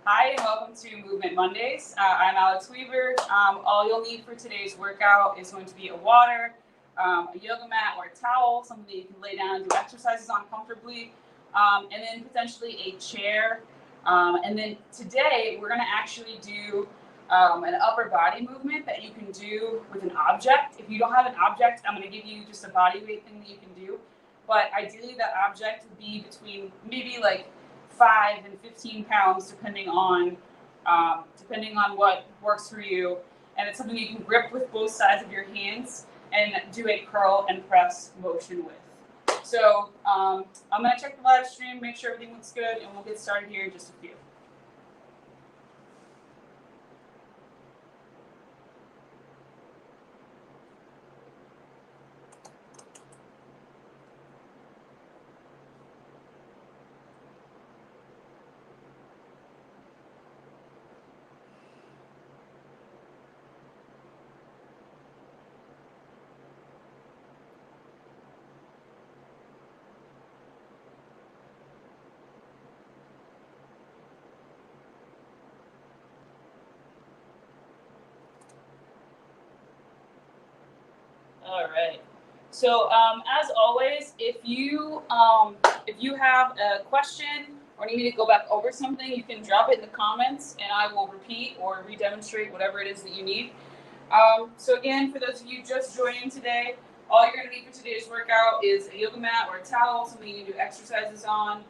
Hi, and welcome to Movement Mondays. I'm Alex Weaver. All you'll need for today's workout is going to be a water, a yoga mat or a towel, something that you can lay down and do exercises on comfortably, and then potentially a chair. And then today we're going to actually do an upper body movement that you can do with an object. If you don't have an object, I'm going to give you just a body weight thing that you can do. But ideally that object would be between maybe like 5 and 15 pounds, depending on what works for you. And it's something you can grip with both sides of your hands and do a curl and press motion with. So I'm going to check the live stream, make sure everything looks good, and we'll get started here in just a few. All right. So as always, if you have a question or need me to go back over something, you can drop it in the comments, and I will repeat or re-demonstrate whatever it is that you need. So again, for those of you just joining today, all you're going to need for today's workout is a yoga mat or a towel, something you can do exercises on,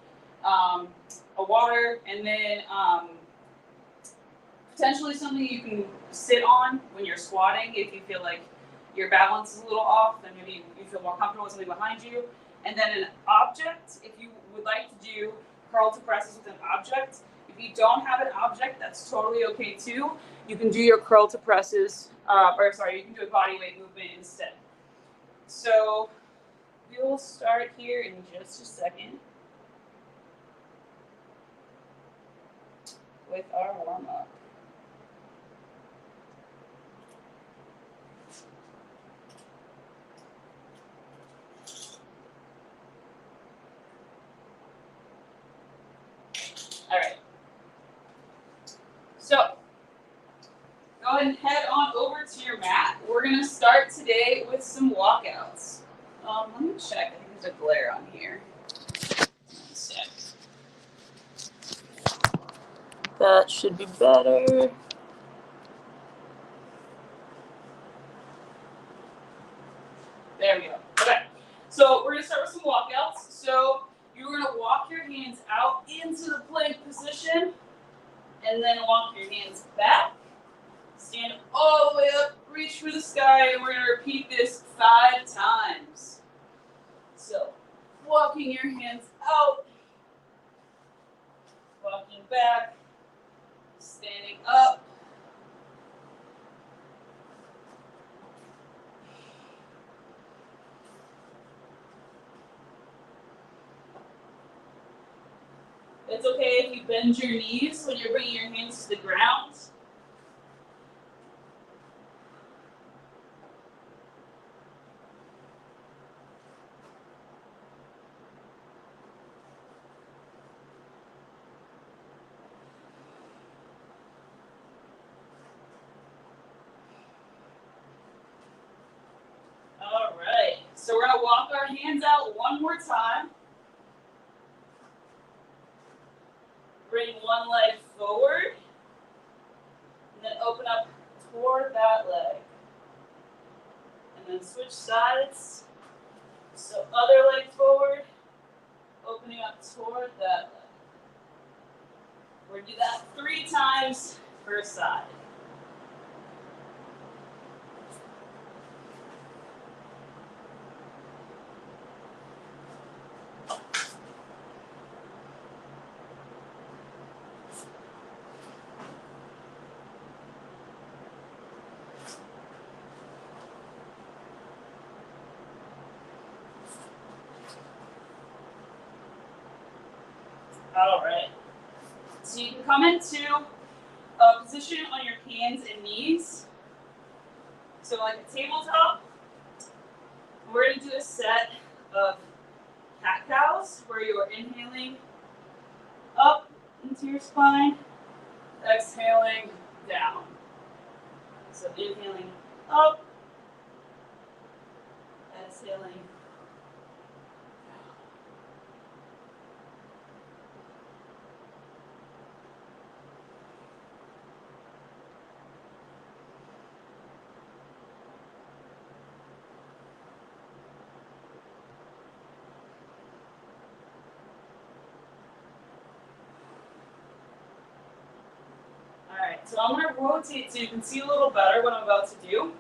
a water, and then potentially something you can sit on when you're squatting if you feel like your balance is a little off, then maybe you feel more comfortable with something behind you. And then an object, if you would like to do curl to presses with an object. If you don't have an object, that's totally okay too. You can do your curl to presses, you can do a body weight movement instead. So we'll start here in just a second with our warm-up. All right. So go ahead and head on over to your mat. We're going to start today with some walkouts. Let me check. I think there's a glare on here. One sec. That should be better. There we go. Okay. So we're going to start with some walkouts. So you're going to walk your hands out into the plank position and then walk your hands back. Stand all the way up, reach for the sky, and we're going to repeat this 5 times. So, walking your hands out, walking back, standing up, it's okay if you bend your knees when you're bringing your hands to the ground. All right, so we're going to walk our hands out one more time. Bring one leg forward, and then open up toward that leg. And then switch sides. So other leg forward, opening up toward that leg. We're going to do that 3 times per side. All right. So you can come into a position on your hands and knees. So like a tabletop. We're going to do a set of cat cows where you are inhaling up into your spine exhaling down. So inhaling up, exhaling down. Alright, so I'm going to rotate so you can see a little better what I'm about to do.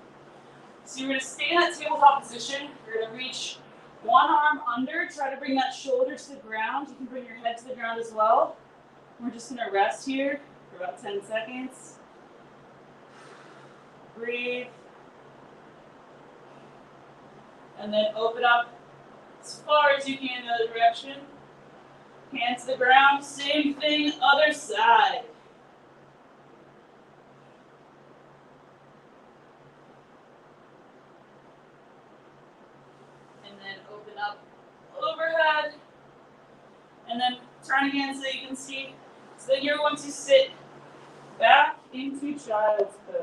So you're going to stay in that tabletop position. You're going to reach one arm under, try to bring that shoulder to the ground. You can bring your head to the ground as well. We're just going to rest here for about 10 seconds. Breathe. And then open up as far as you can in the other direction. Hands to the ground. Same thing, other side. And then open up overhead. And then turn again so you can see. So then you're going to sit back into child's pose.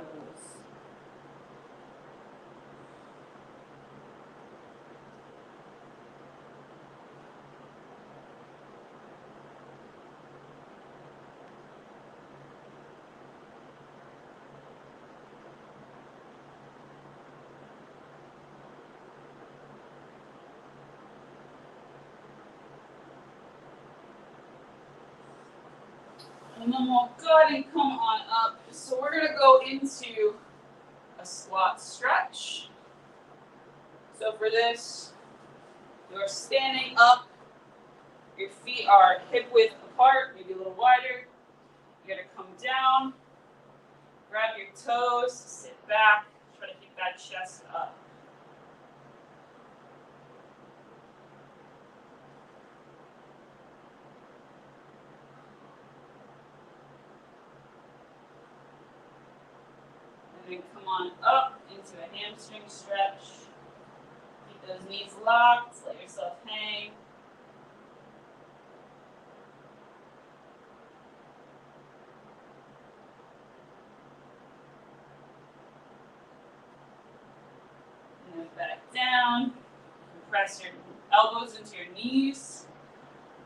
And then we'll go ahead and come on up. So we're going to go into a squat stretch. So for this, you're standing up. Your feet are hip width apart, maybe a little wider. You're going to come down, grab your toes, sit back, try to keep that chest up. And then come on up into a hamstring stretch. Keep those knees locked, let yourself hang. And then back down. Press your elbows into your knees.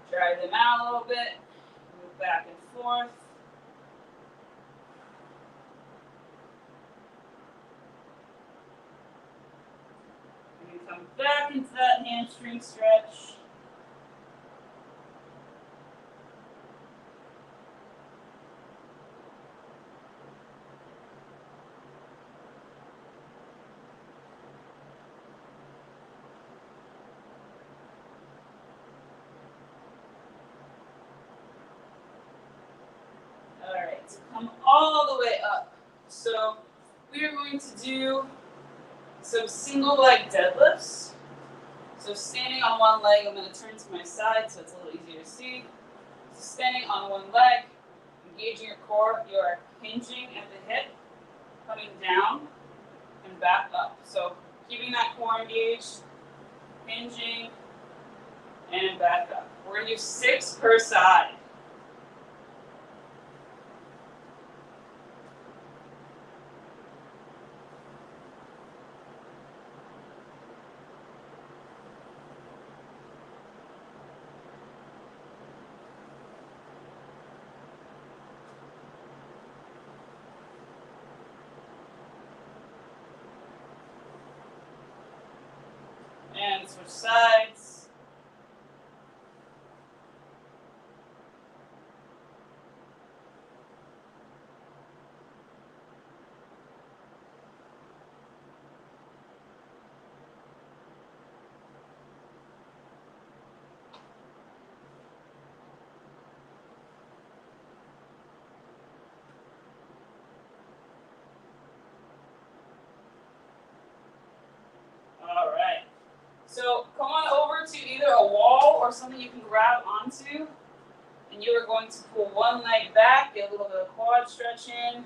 Drive them out a little bit. Move back and forth. Come back into that hamstring stretch. All right, so come all the way up. So we are going to do some single leg deadlifts. So standing on one leg, I'm going to turn to my side so it's a little easier to see. So standing on one leg, engaging your core, you're hinging at the hip, coming down and back up. So keeping that core engaged, hinging, and back up. We're going to do 6 per side. And switch sides. All right. So come on over to either a wall or something you can grab onto. And you are going to pull one leg back, get a little bit of quad stretch in.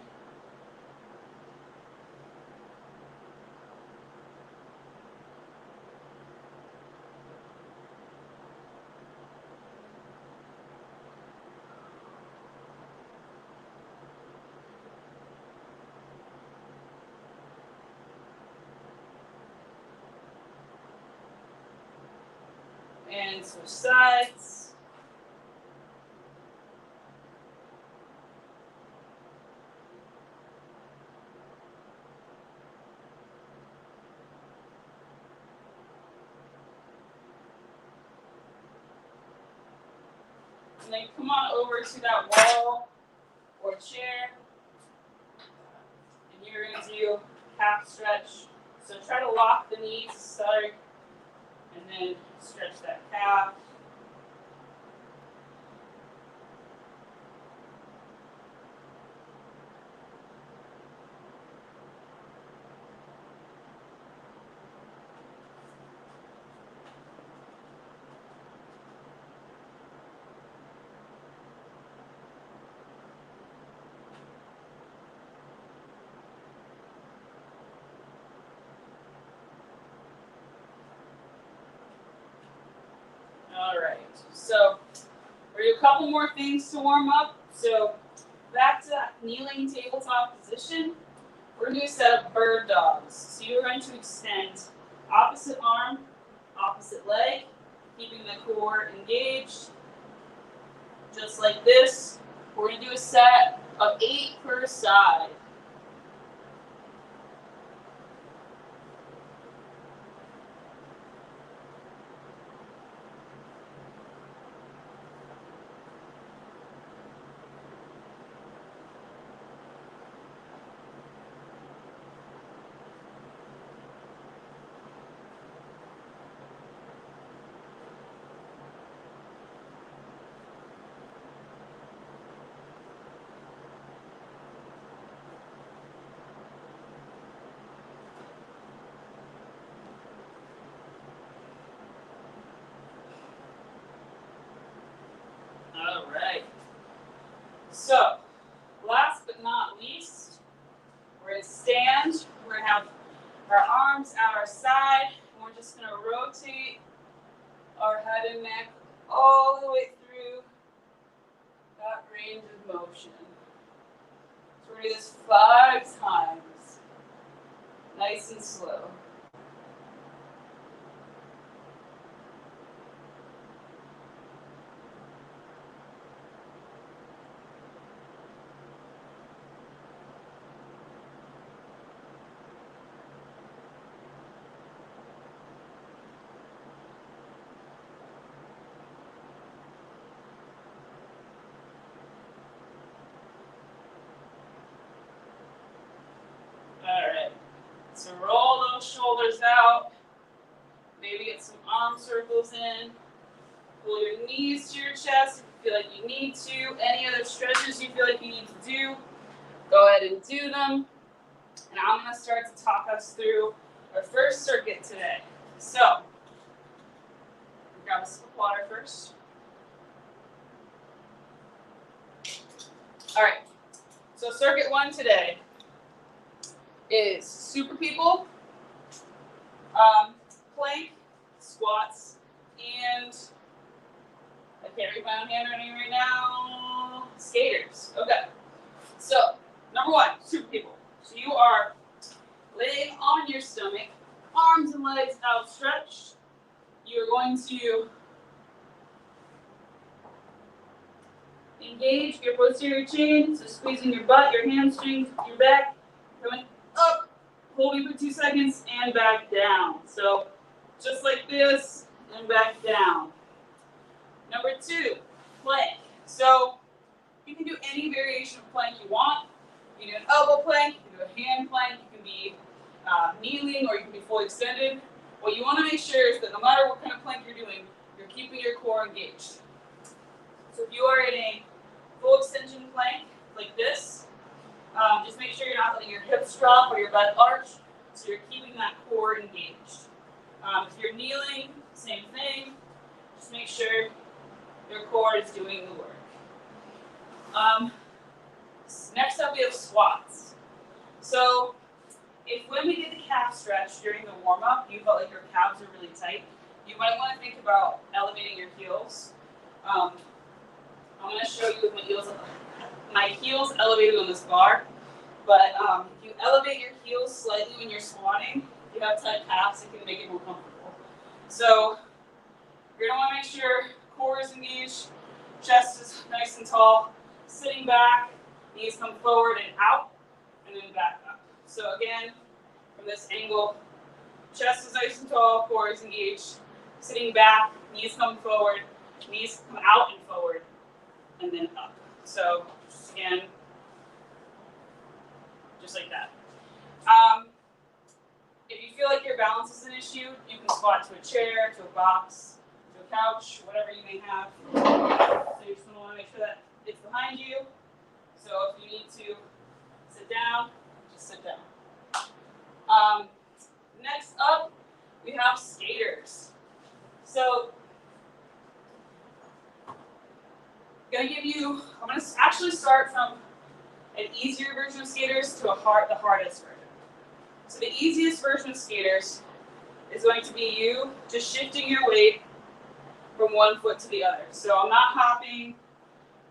And switch sides. And then come on over to that wall or chair. And you're going to do calf stretch. So try to lock the knees to start. And then stretch that calf. All right, so we're gonna do a couple more things to warm up. So back to that kneeling tabletop position, we're gonna do a set of bird dogs. So you're going to extend opposite arm, opposite leg, keeping the core engaged, just like this. We're gonna do a set of 8 per side. All right. So, last but not least, we're going to stand. We're going to have our arms at our side. And we're just going to rotate our head and neck all the way through that range of motion. So we're going to do this 5 times. Nice and slow. Alright, so roll those shoulders out, maybe get some arm circles in, pull your knees to your chest if you feel like you need to, any other stretches you feel like you need to do, go ahead and do them, and I'm going to start to talk us through our first circuit today. So, grab a sip of water first. Alright, so circuit 1 today is super people, plank, squats, and I can't read my own handwriting right now, skaters. Okay, so number 1, super people. So you are laying on your stomach, arms and legs outstretched. You're going to engage your posterior chain, so squeezing your butt, your hamstrings, your back, coming up, holding for 2 seconds, and back down. So just like this, and back down. Number 2, plank. So you can do any variation of plank you want. You can do an elbow plank, you can do a hand plank, you can be kneeling, or you can be fully extended. What you want to make sure is that no matter what kind of plank you're doing, you're keeping your core engaged. So if you are in a full extension plank, like this, just make sure you're not letting your hips drop or your butt arch, so you're keeping that core engaged. If you're kneeling, same thing. Just make sure your core is doing the work. Next up, we have squats. So if when we did the calf stretch during the warm-up, you felt like your calves are really tight, you might want to think about elevating your heels. I'm going to show you with my heels elevated on this bar, but if you elevate your heels slightly when you're squatting, if you have tight calves, it can make it more comfortable. So You're going to want to make sure core is engaged, chest is nice and tall, sitting back, knees come forward and out, and then back up. So again, from this angle, chest is nice and tall, core is engaged, sitting back, knees come forward, knees come out and forward, and then up. So again, just like that. If you feel like your balance is an issue, you can squat to a chair, to a box, to a couch, whatever you may have. So you just want to make sure that it's behind you. So if you need to sit down, just sit down. Next up, we have skaters. So I'm going to actually start from an easier version of skaters to the hardest version. So the easiest version of skaters is going to be you just shifting your weight from one foot to the other. So I'm not hopping,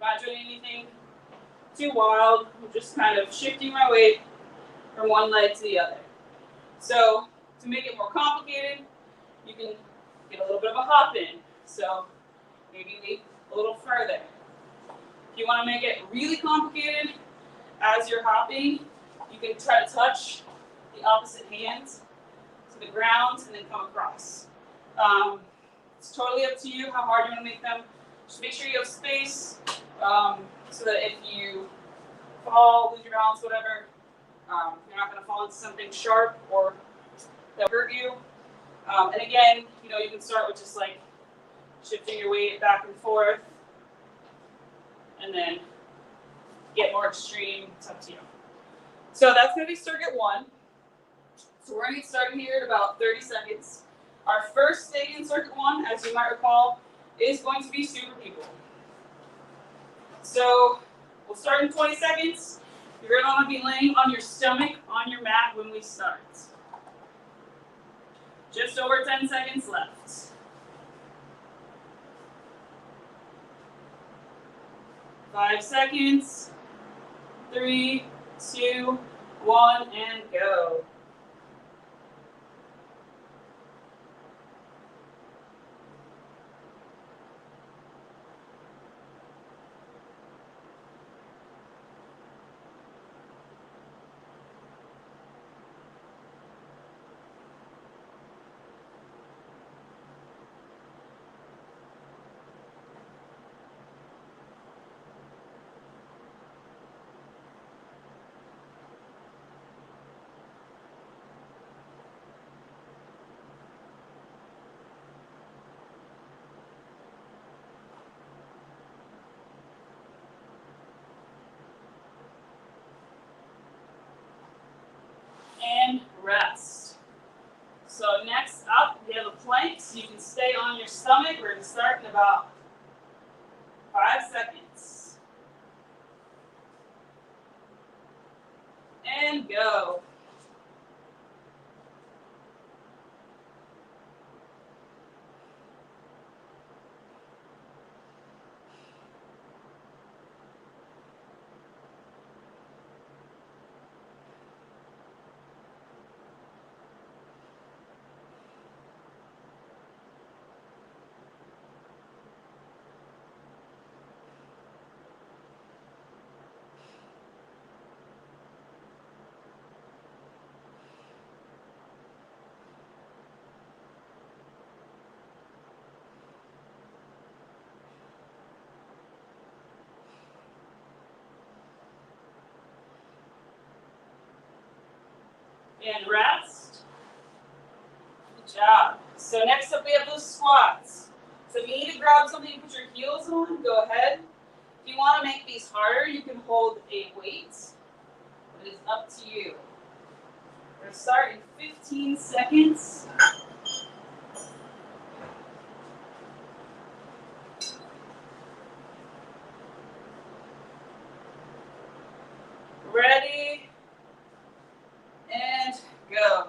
not doing anything too wild. I'm just kind of shifting my weight from one leg to the other. So to make it more complicated, you can get a little bit of a hop in. So maybe leap a little further. If you want to make it really complicated as you're hopping, you can try to touch the opposite hand to the ground and then come across. It's totally up to you how hard you want to make them. Just make sure you have space so that if you fall, lose your balance, whatever, you're not going to fall into something sharp or that will hurt you. And again, you can start with just like shifting your weight back and forth and then get more extreme. It's up to you. So that's going to be circuit 1. So we're going to get started here in about 30 seconds. Our first thing in circuit 1, as you might recall, is going to be super people. So we'll start in 20 seconds. You're going to want to be laying on your stomach on your mat when we start. Just over 10 seconds left. 5 seconds. 3, 2, 1, and go. And rest. So next up, we have a plank, so you can stay on your stomach. We're going to start in about 5 seconds. And go. And rest. Good job. So next up we have those squats. So if you need to grab something and put your heels on, go ahead. If you want to make these harder, you can hold a weight. It is up to you. We're going to start in 15 seconds. Ready, and go.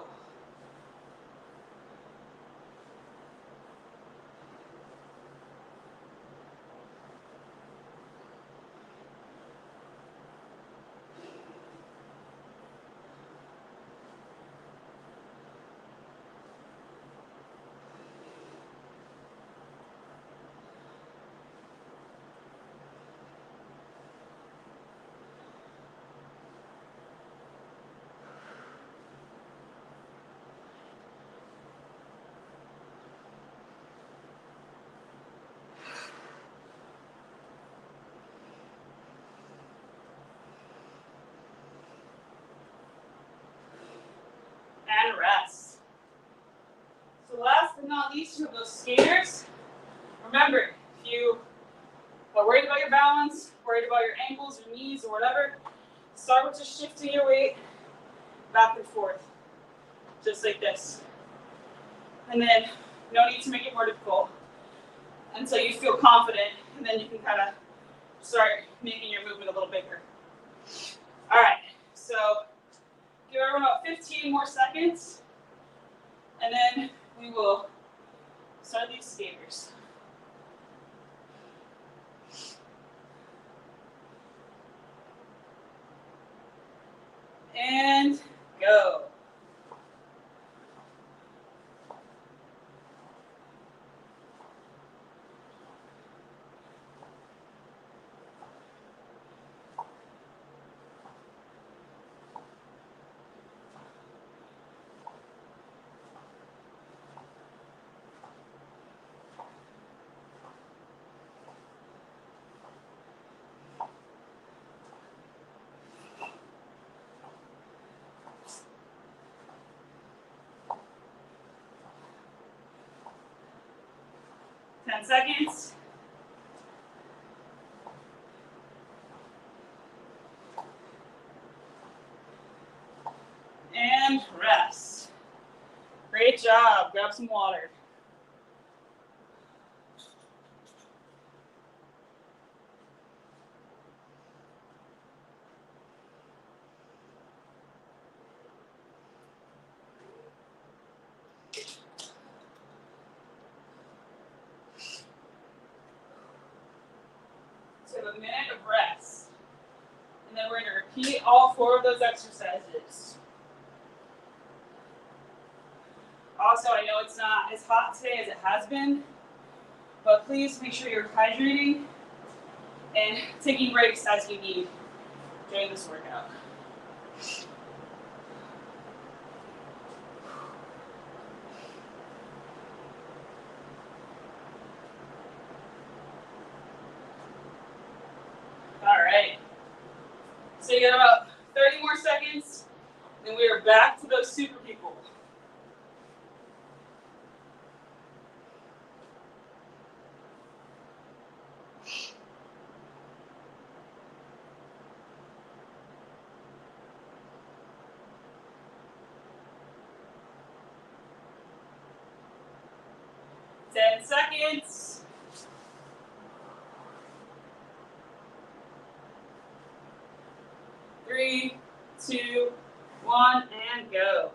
those skaters, remember, if you are worried about your balance, worried about your ankles, your knees, or whatever, start with just shifting your weight back and forth, just like this. And then no need to make it more difficult until you feel confident, and then you can kind of start making your movement a little bigger. All right, so give everyone about 15 more seconds, and then we will start these skaters. And go. Ten seconds. And rest. Great job. Grab some water. So we have a minute of rest. And then we're going to repeat all 4 of those exercises. Also, I know it's not as hot today as it has been, but please make sure you're hydrating and taking breaks as you need during this workout. All right. So you got about 30 more seconds, then we are back to those super people. Ten seconds. Three, two, one, and go.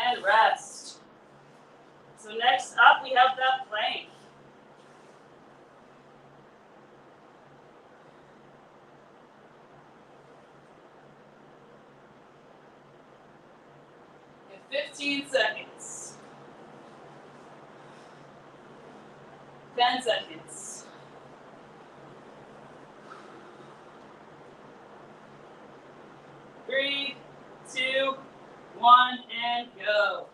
And rest. So next up, we have that plank. In 15 seconds. 10 seconds. 3, 2, 1, and go.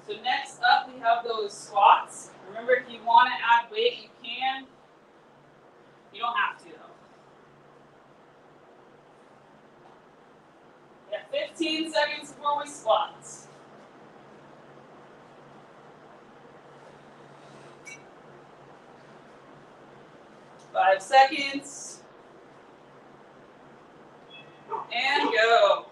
So next up, we have those squats. Remember, if you want to add weight, you can. You don't have to, though. We have 15 seconds before we squat. 5 seconds. And go.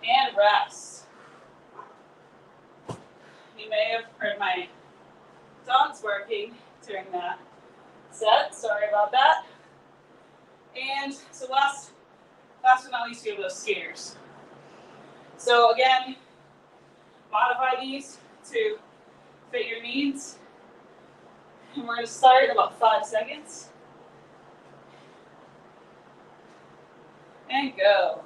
And rest. You may have heard my dogs barking during that set. Sorry about that. And so last but not least, we have those skaters. So again, modify these to fit your needs. And we're going to start in about 5 seconds. And go.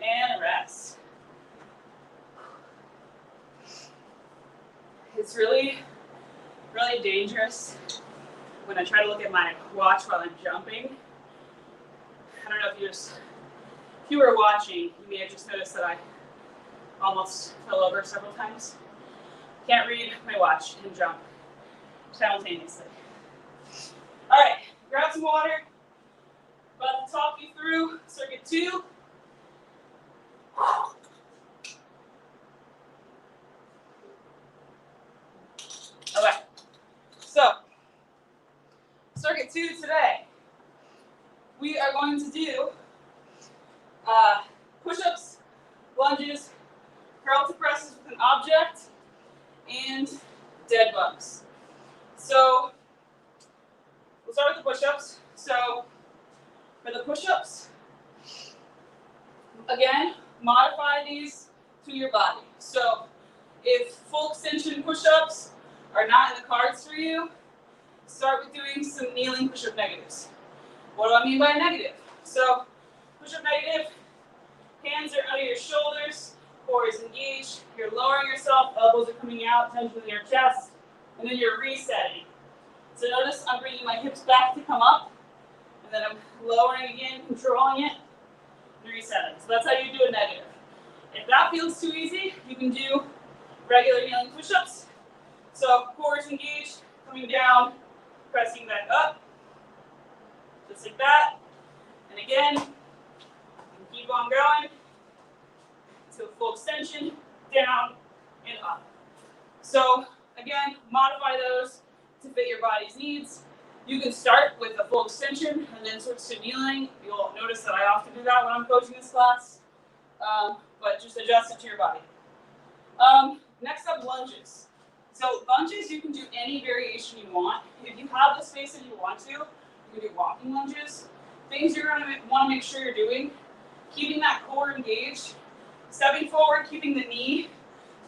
And rest. It's really dangerous when I try to look at my watch while I'm jumping. I don't know if you were watching, you may have just noticed that I almost fell over several times. Can't read my watch and jump simultaneously. All right, grab some water. About to talk you through circuit 2. Okay, so circuit 2 today, we are going to do push-ups, lunges, curl to presses with an object, and dead bugs. So we'll start with the push-ups. So for the push-ups, again, modify these to your body. So if full extension push-ups are not in the cards for you, start with doing some kneeling push-up negatives. What do I mean by negative? So push-up negative, hands are under your shoulders, core is engaged, you're lowering yourself, elbows are coming out, tension in your chest, and then you're resetting. So notice I'm bringing my hips back to come up, and then I'm lowering again, controlling it, and resetting. So that's how you do a negative. If that feels too easy, you can do regular kneeling push-ups. So core is engaged, coming down, pressing back up, just like that. And again, you can keep on going to a full extension, down and up. So again, modify those to fit your body's needs. You can start with a full extension and then switch to kneeling. You'll notice that I often do that when I'm coaching this class, but just adjust it to your body. Next up, lunges. So lunges, you can do any variation you want. If you have the space that you want to, you can do walking lunges. Things you're going to want to make sure you're doing, keeping that core engaged, stepping forward, keeping the knee to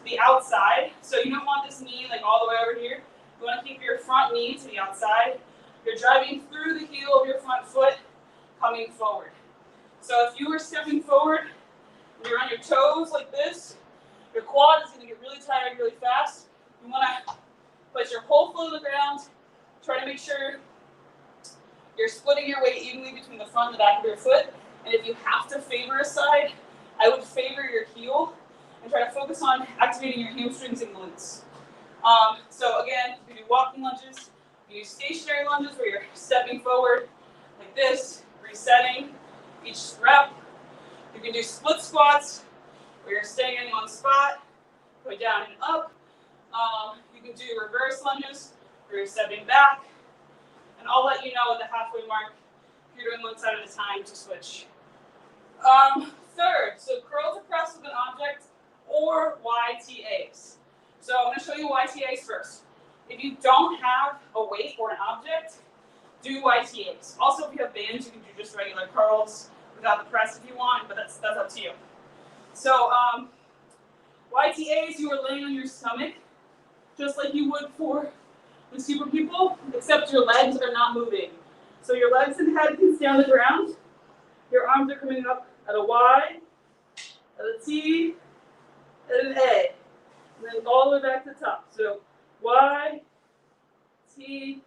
the outside. So you don't want this knee like all the way over here. You want to keep your front knee to the outside. You're driving through the heel of your front foot, coming forward. So if you were stepping forward and you're on your toes like this, your quad is going to get really tired really fast. You want to put your whole foot on the ground. Try to make sure you're splitting your weight evenly between the front and the back of your foot. And if you have to favor a side, I would favor your heel and try to focus on activating your hamstrings and glutes. So again, you can do walking lunges. You can do stationary lunges where you're stepping forward like this, resetting each rep. You can do split squats where you're staying in one spot, going down and up. You can do reverse lunges where you're stepping back. And I'll let you know at the halfway mark if you're doing one side at a time to switch. Third, so curl to press with an object or YTAs. So I'm going to show you YTAs first. If you don't have a weight or an object, do YTAs. Also, if you have bands, you can do just regular curls without the press if you want, but that's up to you. So YTAs, you are laying on your stomach, just like you would for the super people, except your legs are not moving. So your legs and head can stay on the ground. Your arms are coming up at a Y, at a T, at an A. And then all the way back to the top. So Y, T,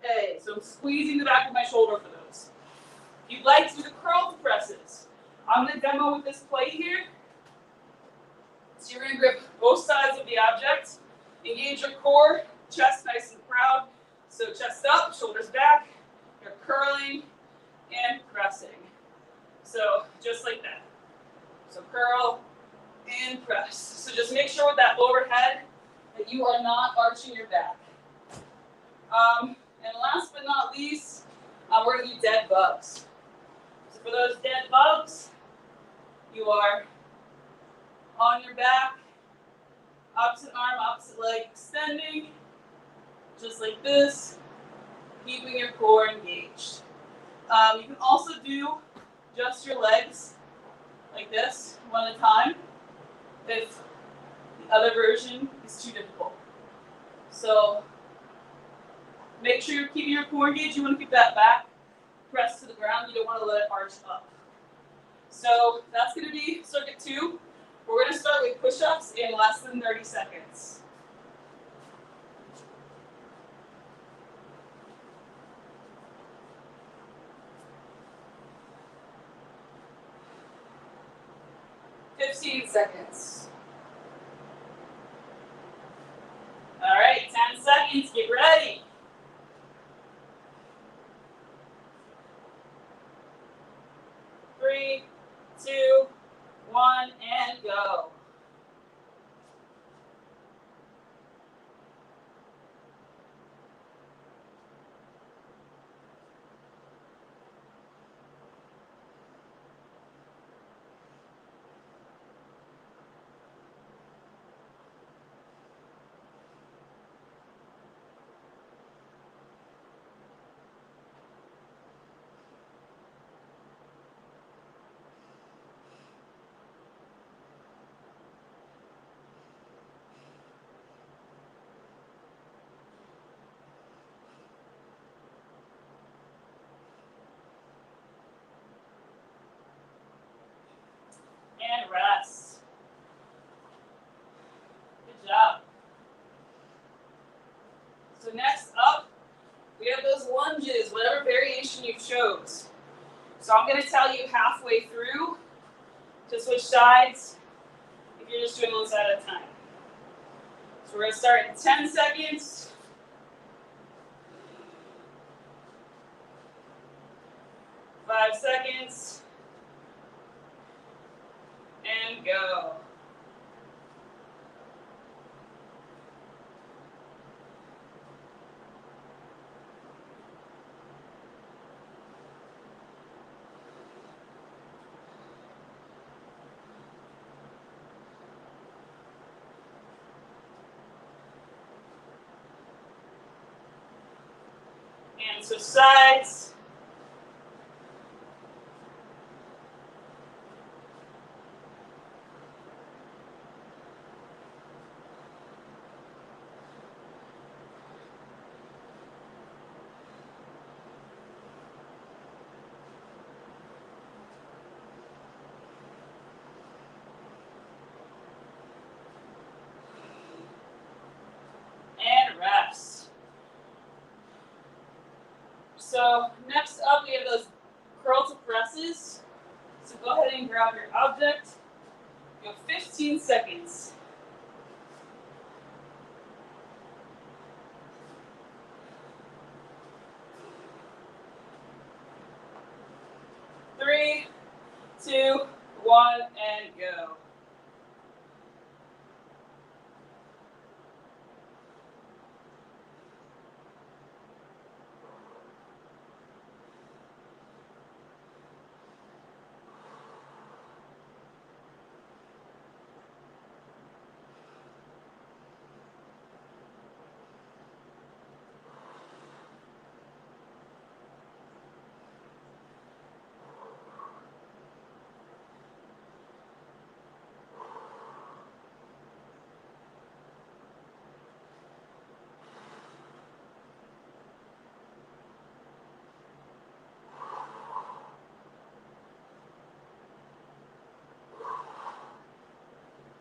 A. So I'm squeezing the back of my shoulder for those. If you'd like to do the curl presses, I'm going to demo with this plate here. So you're going to grip both sides of the object. Engage your core, chest nice and proud. So chest up, shoulders back. You're curling and pressing. So just like that. So curl and press. So just make sure with that lower head that you are not arching your back. And last but not least, we're going to do dead bugs. So for those dead bugs, you are on your back, opposite arm, opposite leg extending, just like this, keeping your core engaged. You can also do just your legs like this, one at a time, if the other version is too difficult. So make sure you're keeping your core engaged. You want to keep that back pressed to the ground. You don't want to let it arch up. So that's going to be circuit 2. We're going to start with push-ups in less than 30 seconds. Seconds. All right, 10 seconds, get ready. 3, 2, 1, and go. And rest. Good job. So next up, we have those lunges, whatever variation you chose. So I'm going to tell you halfway through to switch sides if you're just doing one side at a time. So we're going to start in 10 seconds. 5 seconds. And go. And so sides. So next up, we have those curl to presses. So go ahead and grab your object. You have 15 seconds. 3, 2, 1, and go.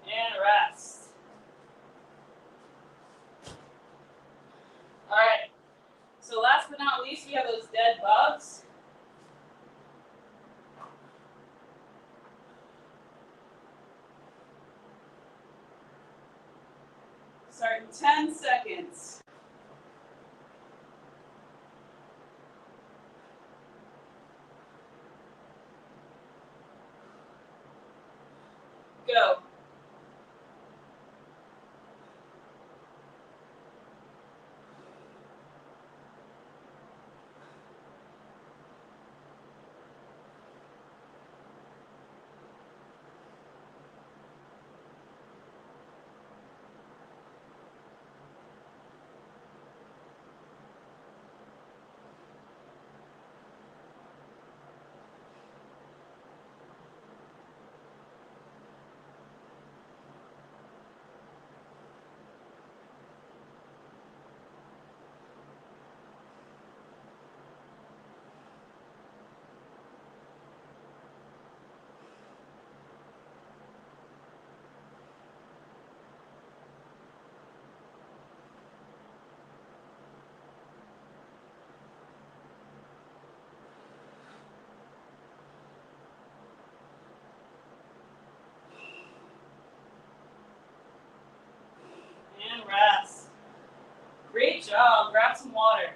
And rest. All right. So last but not least, we have those dead bugs. Start in 10 seconds. Go. And rest. Great job. Grab some water.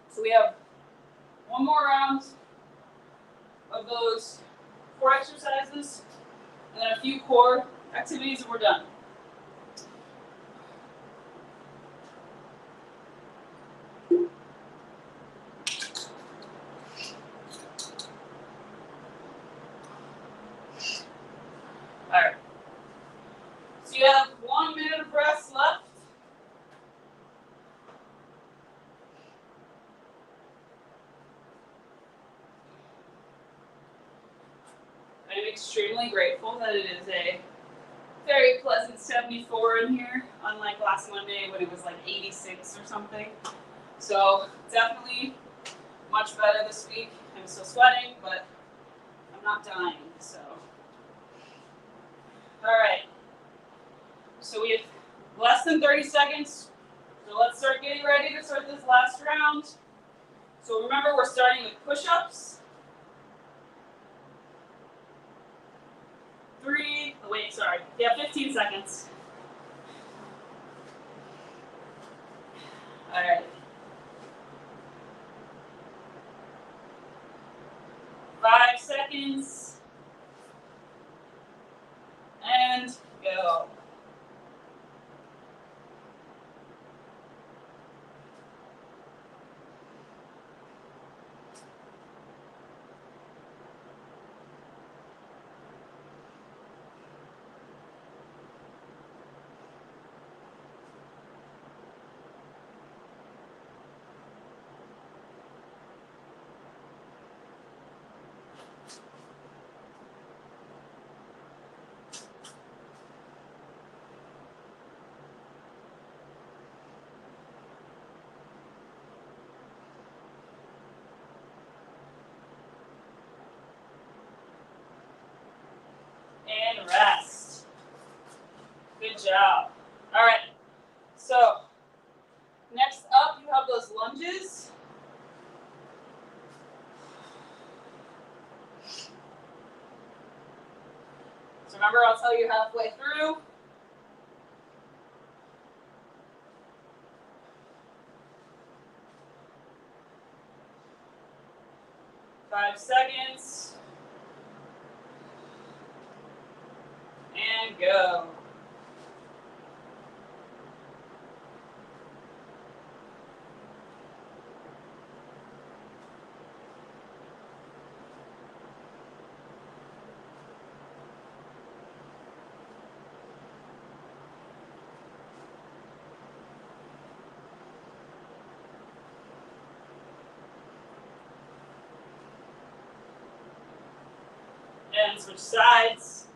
So we have one more round of those 4 exercises, and then a few core activities, and we're done. All right. So you have 1 minute of rest left. I'm extremely grateful that it is a very pleasant 74 in here, unlike last Monday when it was like 86 or something. So definitely much better this week. I'm still sweating, but I'm not dying, so. All right. So we have less than 30 seconds. So let's start getting ready to start this last round. So remember, we're starting with push-ups. 15 seconds. All right. 5 seconds. And go. job. All right. So next up, you have those lunges. So remember, I'll tell you halfway through. Five seconds. And go. And switch sides.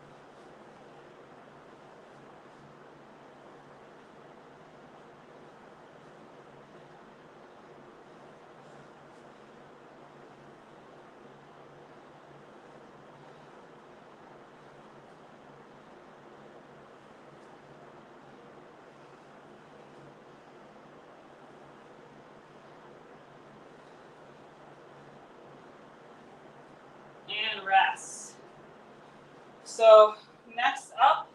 And rest. So next up,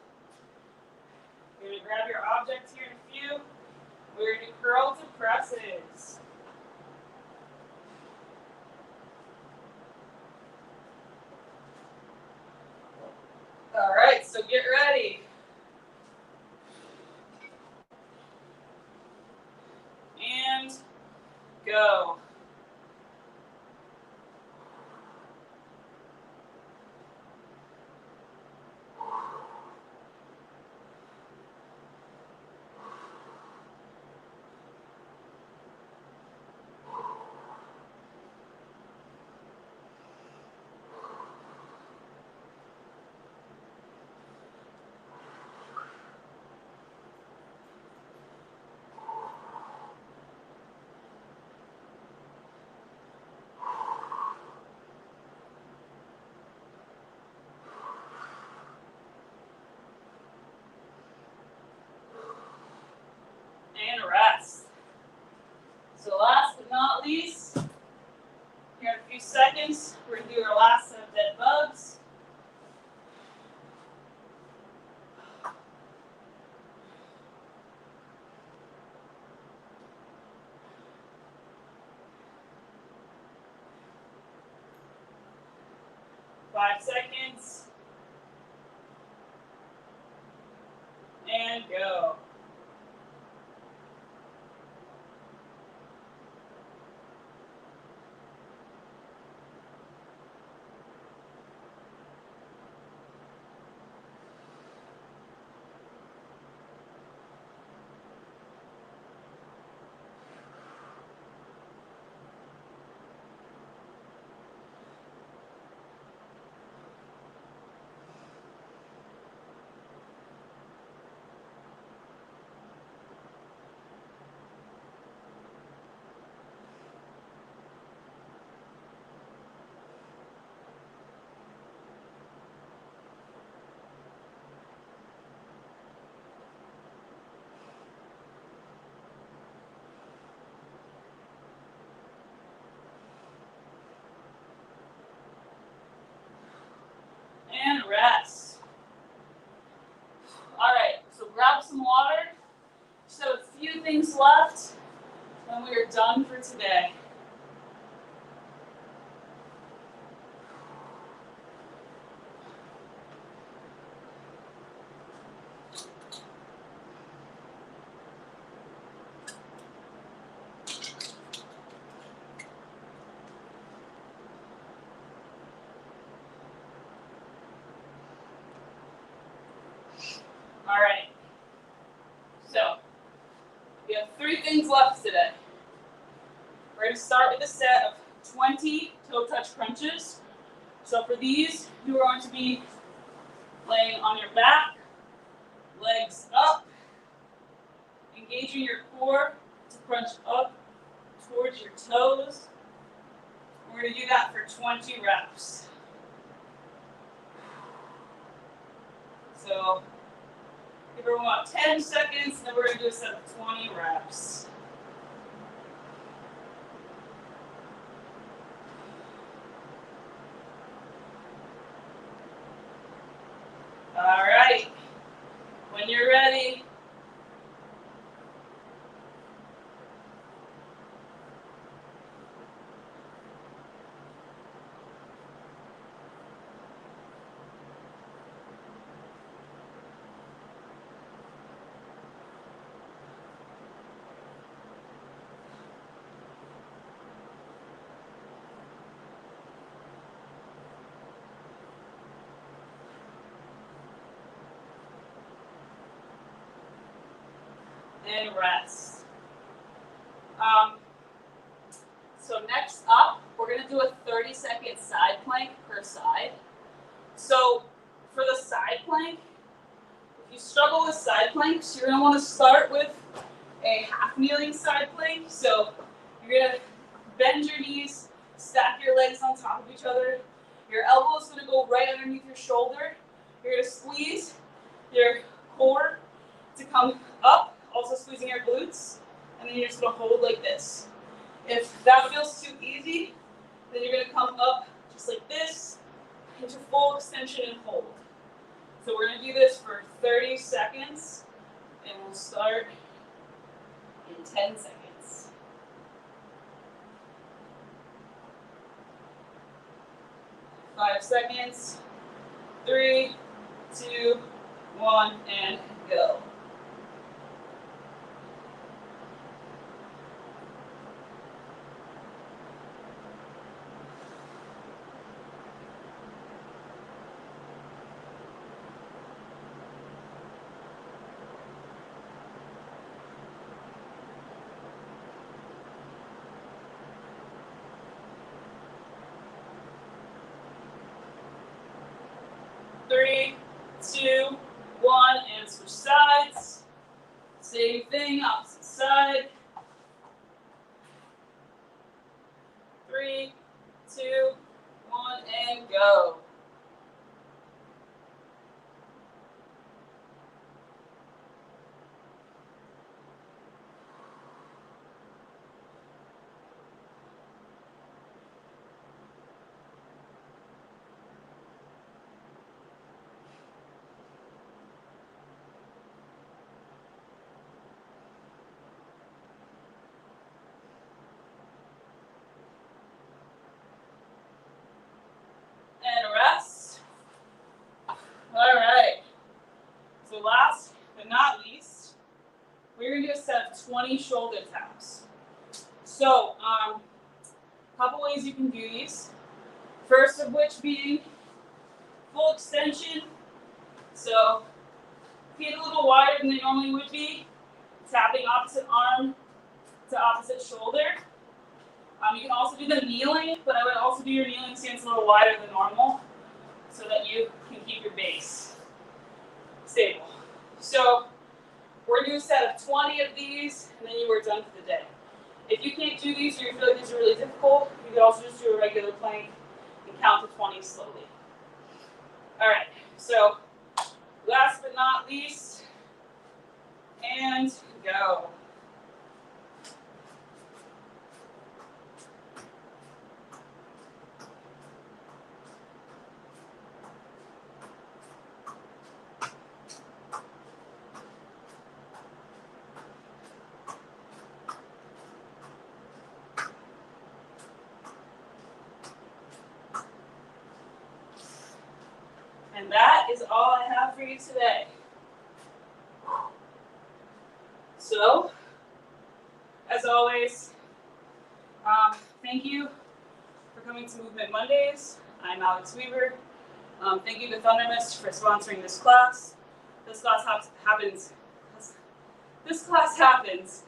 you're going to grab your objects here in a few. We're going to do curl to presses. All right, so get ready. And go. And rest. So last but not least, here in a few seconds, we're going to do our last set of dead bugs. Five seconds. And go. And rest. All right, so grab some water. Just have a few things left, and we are done for today. All right, so we have 3 things left today. We're going to start with a set of 20 toe touch crunches. So for these, you are going to be laying on your back, legs up, engaging your core to crunch up towards your toes. We're going to do that for 20 reps. So Give everyone about 10 seconds, and then we're going to do a set of 20 reps. All right. When you're ready, and rest. So next up, we're going to do a 30-second side plank per side. So for the side plank, if you struggle with side planks, you're going to want to start with a half kneeling side plank. So you're going to bend your knees, stack your legs on top of each other. Your elbow is going to go right underneath your shoulder. You're going to squeeze your core to come up, also squeezing your glutes, and then you're just going to hold like this. If that feels too easy, then you're going to come up just like this into full extension and hold. So we're going to do this for 30 seconds, and we'll start in 10 seconds. Five seconds. 3, 2, 1, and go. Three, 2, 1, and switch sides. Same thing, opposite side. 3, 2, 1, and go. And rest. All right. So last but not least, we're going to do a set of 20 shoulder taps. So, a couple ways you can do these. First of which being full extension. So, feet a little wider than they normally would be. Tapping opposite arm to opposite shoulder. You can also do the kneeling, but I would also do your kneeling stance a little wider than normal so that you can keep your base stable. So we're going to do a set of 20 of these, and then you are done for the day. If you can't do these or you feel like these are really difficult, you can also just do a regular plank and count to 20 slowly. All right, so last but not least, and go. And that is all I have for you today. So, as always, thank you for coming to Movement Mondays. I'm Alex Weaver. Thank you to Thunder Mist for sponsoring this class. This class happens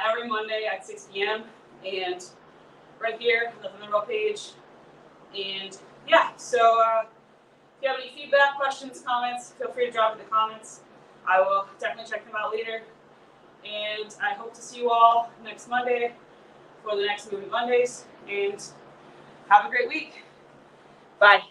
every Monday at 6 p.m. and right here on the Thunderbolt page. And yeah, so if you have any feedback, questions, comments, feel free to drop in the comments. I will definitely check them out later. And I hope to see you all next Monday for the next Movement Mondays. And have a great week. Bye.